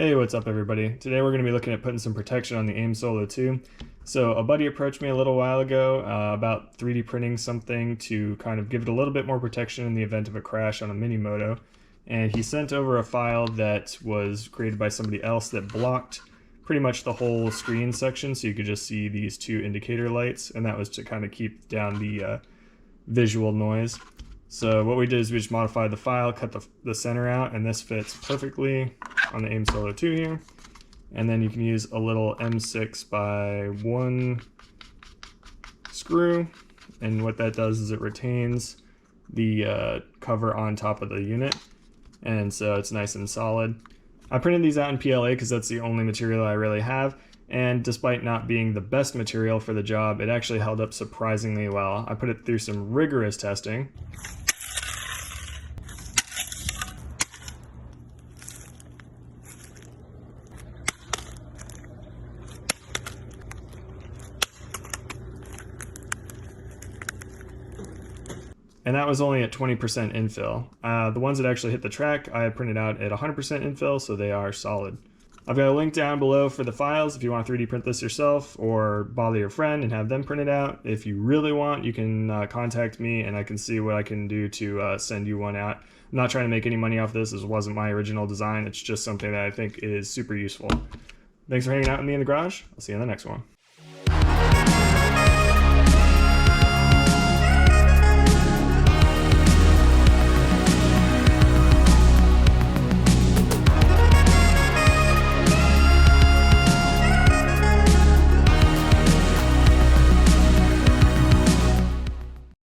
Hey, what's up everybody? Today we're going to be looking at putting some protection on the AIM Solo2. So a buddy approached me a little while ago about 3D printing something to kind of give it a little bit more protection in the event of a crash on a mini moto. And he sent over a file that was created by somebody else that blocked pretty much the whole screen section, so you could just see these two indicator lights, and that was to kind of keep down the visual noise. So what we did is we just modified the file, cut the center out, and this fits perfectly on the AIM Solo2 here. And then you can use a little M6 by 1 screw, and what that does is it retains the cover on top of the unit, and so it's nice and solid. I printed these out in PLA because that's the only material I really have, and despite not being the best material for the job, it actually held up surprisingly well. I put it through some rigorous testing. And that was only at 20% infill. The ones that actually hit the track, I printed out at 100% infill, so they are solid. I've got a link down below for the files if you want to 3D print this yourself, or bother your friend and have them print it out. If you really want, you can contact me and I can see what I can do to send you one out. I'm not trying to make any money off this. This wasn't my original design. It's just something that I think is super useful. Thanks for hanging out with me in the garage. I'll see you in the next one.